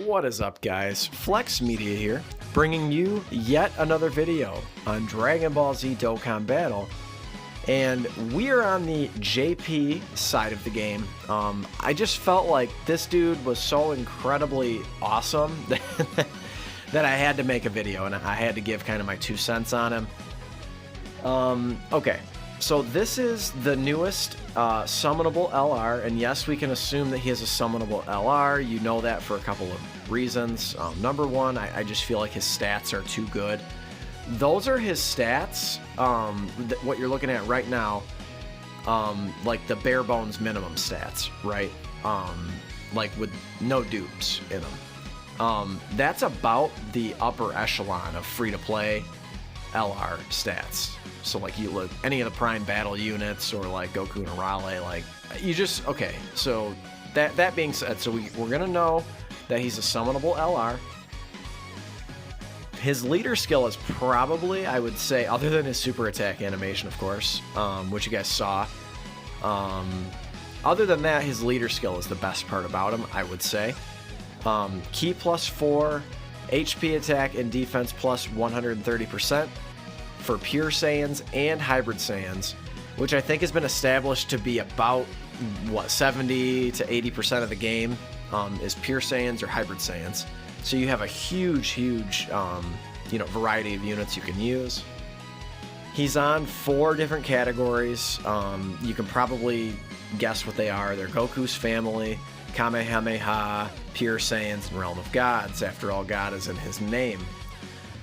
What is up, guys? Flex Media here, bringing you yet another video on Dragon Ball Z Dokkan Battle, and we are on the JP side of the game. I just felt like this dude was so incredibly awesome that I had to make a video, and I had to give kind of my 2 cents on him. Okay, so this is the newest summonable LR, and yes, we can assume that he has a summonable LR. You know that for a couple of reasons. Number one, I just feel like his stats are too good. Those are his stats, what you're looking at right now, like the bare bones minimum stats, right? Like with no dupes in them. That's about the upper echelon of free-to-play LR stats. So like you look any of the prime battle units or like Goku and Raleigh, like you just okay. So that being said, so we're gonna know that he's a summonable LR. His leader skill is probably, I would say, other than his super attack animation, of course, which you guys saw. Other than that, his leader skill is the best part about him, I would say. Ki +4, HP attack and defense plus 130%. For Pure Saiyans and Hybrid Saiyans, which I think has been established to be about, what, 70 to 80% of the game is Pure Saiyans or Hybrid Saiyans. So you have a huge, variety of units you can use. He's on 4 different categories. You can probably guess what they are. They're Goku's family, Kamehameha, Pure Saiyans, and Realm of Gods. After all, God is in his name.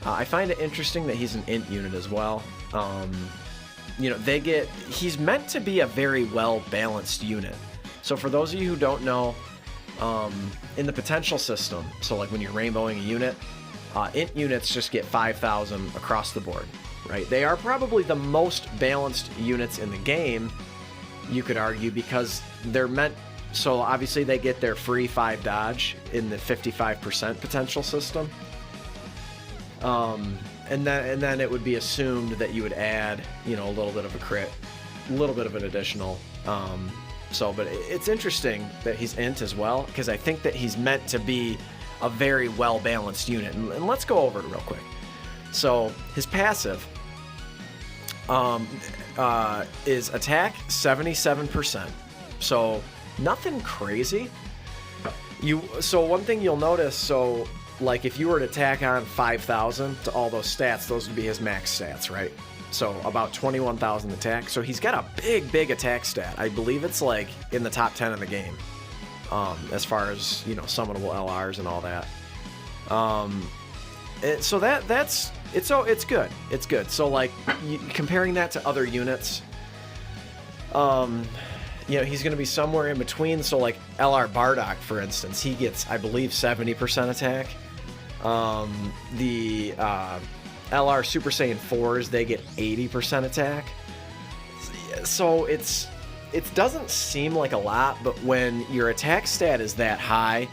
I find it interesting that he's an int unit as well. He's meant to be a very well-balanced unit. So for those of you who don't know, in the potential system, so like when you're rainbowing a unit, int units just get 5,000 across the board, right? They are probably the most balanced units in the game, you could argue, because they're meant, so obviously they get their free 5 dodge in the 55% potential system. And then it would be assumed that you would add, a little bit of a crit, a little bit of an additional. But it's interesting that he's int as well, because I think that he's meant to be a very well-balanced unit. And let's go over it real quick. So his passive is attack 77%. So nothing crazy. So one thing you'll notice, like if you were to tack on 5,000 to all those stats, those would be his max stats, right? So about 21,000 attack. So he's got a big attack stat. I believe it's like in the top 10 of the game, as far as summonable LRs and all that. It's good. It's good. So like comparing that to other units, he's going to be somewhere in between. So like LR Bardock, for instance, he gets, I believe, 70% attack. The LR Super Saiyan 4s, they get 80% attack. So it doesn't seem like a lot, but when your attack stat is that high,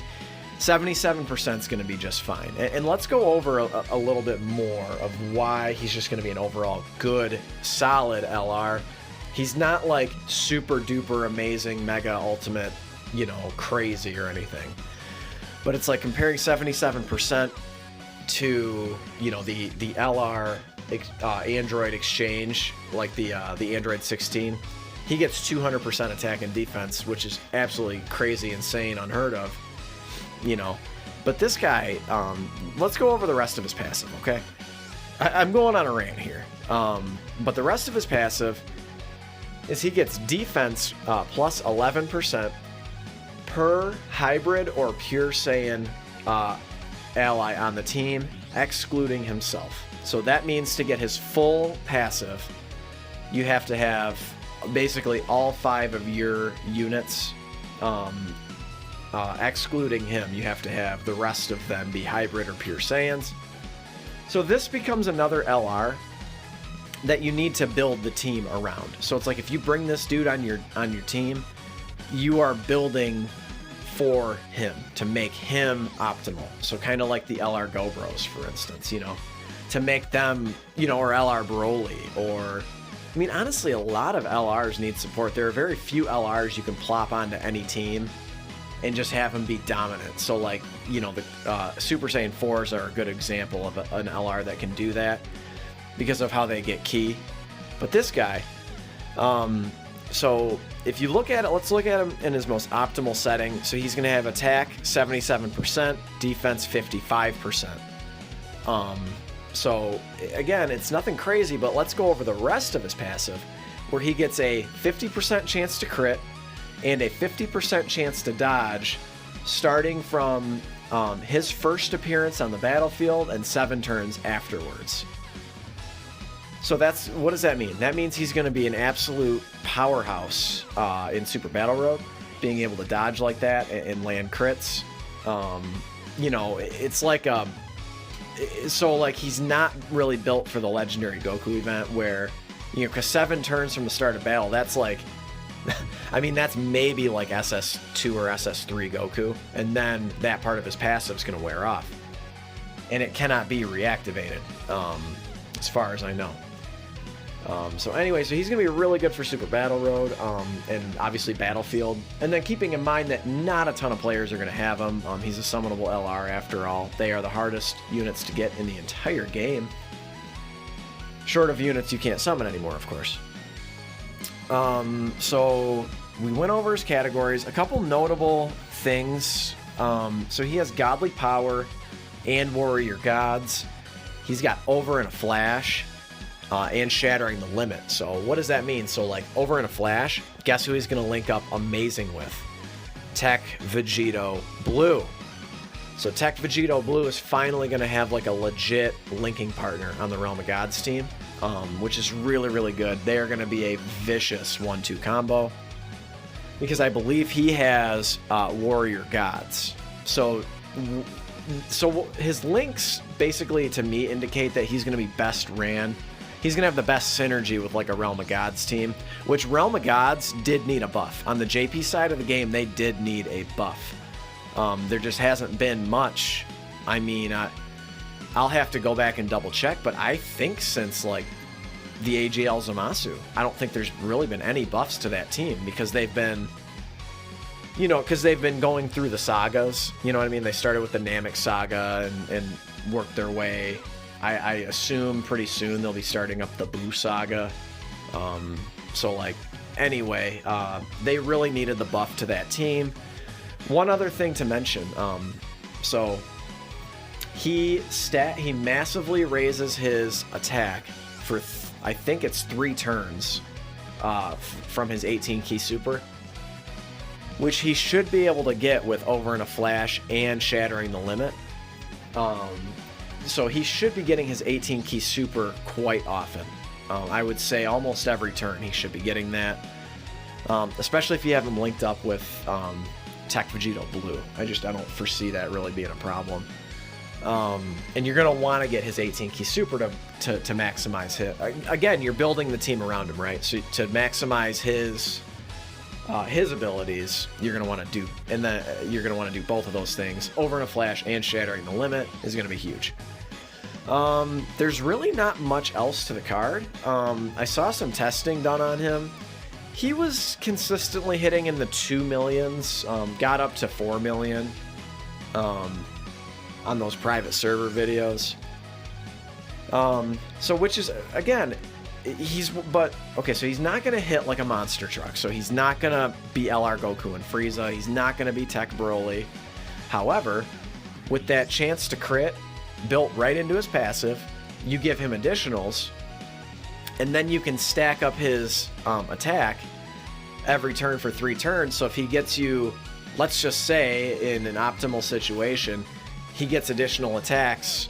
77% is going to be just fine. And let's go over a little bit more of why he's just going to be an overall good, solid LR. He's not like super duper amazing, mega ultimate, crazy or anything. But it's like comparing 77% to, the LR Android exchange, like the Android 16. He gets 200% attack and defense, which is absolutely crazy, insane, unheard of, But this guy, let's go over the rest of his passive, okay? I'm going on a rant here. But the rest of his passive is he gets defense plus 11% per hybrid or pure Saiyan ally on the team, excluding himself. So that means to get his full passive, you have to have basically all 5 of your units, excluding him. You have to have the rest of them be hybrid or pure Saiyans. So this becomes another LR that you need to build the team around. So it's like if you bring this dude on your team, you are building for him to make him optimal. So kind of like the LR Go Bros, for instance, to make them, or LR Broly, or I mean, honestly, a lot of LRs need support. There are very few LRs you can plop onto any team and just have him be dominant. So like, you know, the Super Saiyan 4s are a good example of an LR that can do that because of how they get ki. But this guy, so if you look at it, let's look at him in his most optimal setting. So he's going to have attack 77%, defense 55%. So again, it's nothing crazy, but let's go over the rest of his passive, where he gets a 50% chance to crit and a 50% chance to dodge starting from his first appearance on the battlefield and 7 turns afterwards. So that's, what does that mean? That means he's going to be an absolute powerhouse in Super Battle Road, being able to dodge like that and land crits. You know, it's like a... So, like, he's not really built for the Legendary Goku event where, you know, because 7 turns from the start of battle, that's like... I mean, that's maybe like SS2 or SS3 Goku, and then that part of his passive is going to wear off. And it cannot be reactivated, as far as I know. So anyway, so he's going to be really good for Super Battle Road, and obviously Battlefield. And then keeping in mind that not a ton of players are going to have him. He's a summonable LR after all. They are the hardest units to get in the entire game. Short of units you can't summon anymore, of course. So we went over his categories. A couple notable things. So he has Godly Power and Warrior Gods. He's got Over in a Flash. And Shattering the Limit. So what does that mean? So like Over in a Flash, guess who he's going to link up amazing with? Tech Vegito Blue. So Tech Vegito Blue is finally going to have like a legit linking partner on the Realm of Gods team, which is really, really good. They are going to be a vicious 1-2 combo because I believe he has Warrior Gods. So his links basically to me indicate that he's going to be best ran. He's going to have the best synergy with like a Realm of Gods team, which Realm of Gods did need a buff. On the JP side of the game, they did need a buff. There just hasn't been much. I mean, I'll have to go back and double check, but I think since like the AGL Zamasu, I don't think there's really been any buffs to that team because they've been, you know, because they've been going through the sagas. You know what I mean? They started with the Namek saga and worked their way. I assume pretty soon they'll be starting up the Boo saga. So like, anyway, they really needed the buff to that team. One other thing to mention, so he massively raises his attack for I think it's 3 turns from his 18 key super, which he should be able to get with Over in a Flash and Shattering the Limit. So he should be getting his 18 key super quite often. I would say almost every turn he should be getting that, especially if you have him linked up with Tech Vegito Blue. I don't foresee that really being a problem. And you're going to want to get his 18 key super to maximize hit. Again, you're building the team around him, right? So to maximize his abilities, you're going to want to do, and then you're going to want to do both of those things. Over in a Flash and Shattering the Limit is going to be huge. There's really not much else to the card. I saw some testing done on him. He was consistently hitting in the 2 millions, got up to 4 million on those private server videos. So which is, again, so he's not going to hit like a monster truck. So he's not going to be LR Goku and Frieza. He's not going to be Tech Broly. However, with that chance to crit built right into his passive, you give him additionals, and then you can stack up his attack every turn for 3 turns. So if he gets you, let's just say in an optimal situation, he gets additional attacks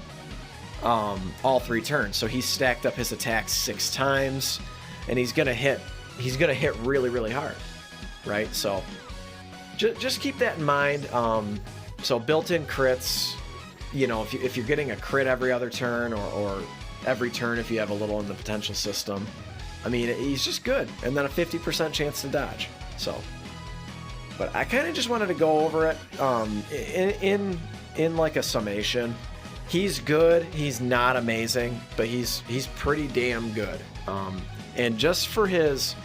all 3 turns. So he's stacked up his attacks 6 times, and he's gonna hit really, really hard, right? So just keep that in mind. So built-in crits, you know, if you're getting a crit every other turn or every turn if you have a little in the potential system, I mean, he's just good. And then a 50% chance to dodge. So, but I kind of just wanted to go over it in like a summation. He's good. He's not amazing, but he's pretty damn good. And just for his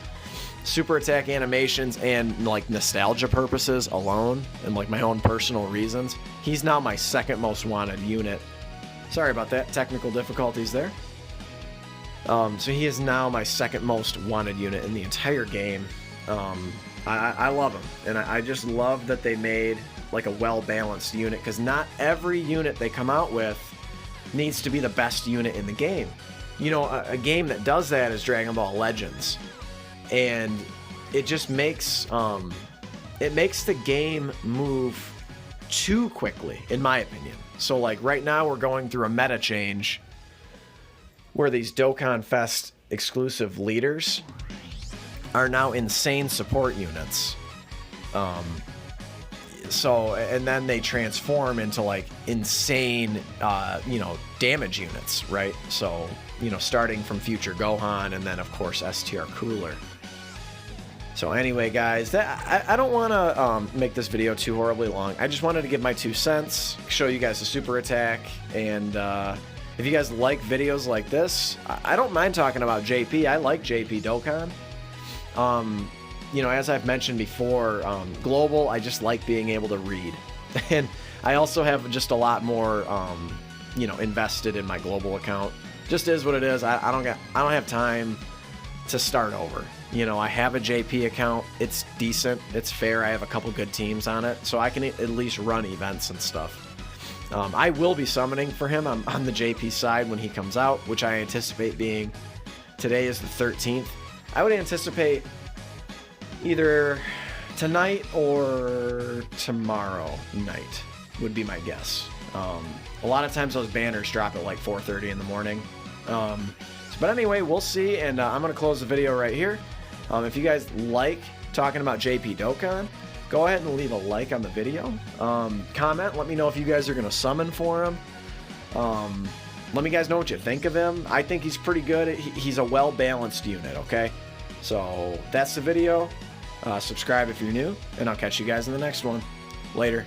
super attack animations and like nostalgia purposes alone, and like my own personal reasons, he's now my second most wanted unit. Sorry about that, technical difficulties there. So he is now my second most wanted unit in the entire game. I love him, and I just love that they made like a well-balanced unit, because not every unit they come out with needs to be the best unit in the game. You know, a game that does that is Dragon Ball Legends, and it just makes the game move too quickly, in my opinion. So like right now we're going through a meta change where these Dokkan Fest exclusive leaders are now insane support units. So, and then they transform into like insane, you know, damage units, right? So, you know, starting from Future Gohan, and then of course STR Cooler. So anyway, guys, I don't want to make this video too horribly long. I just wanted to give my 2 cents, show you guys the super attack, and if you guys like videos like this, I don't mind talking about JP. I like JP Dokkan. You know, as I've mentioned before, global, I just like being able to read. And I also have just a lot more, you know, invested in my global account. Just is what it is. I don't have time to start over. You know, I have a JP account. It's decent. It's fair. I have a couple good teams on it, so I can at least run events and stuff. I will be summoning for him on the JP side when he comes out, which I anticipate being, today is the 13th. I would anticipate either tonight or tomorrow night would be my guess. A lot of times those banners drop at like 4:30 in the morning. But anyway, we'll see, and I'm going to close the video right here. If you guys like talking about JP Dokkan, go ahead and leave a like on the video. Comment, let me know if you guys are going to summon for him. Let me guys know what you think of him. I think he's pretty good. He's a well-balanced unit, okay? So that's the video. Subscribe if you're new, and I'll catch you guys in the next one. Later.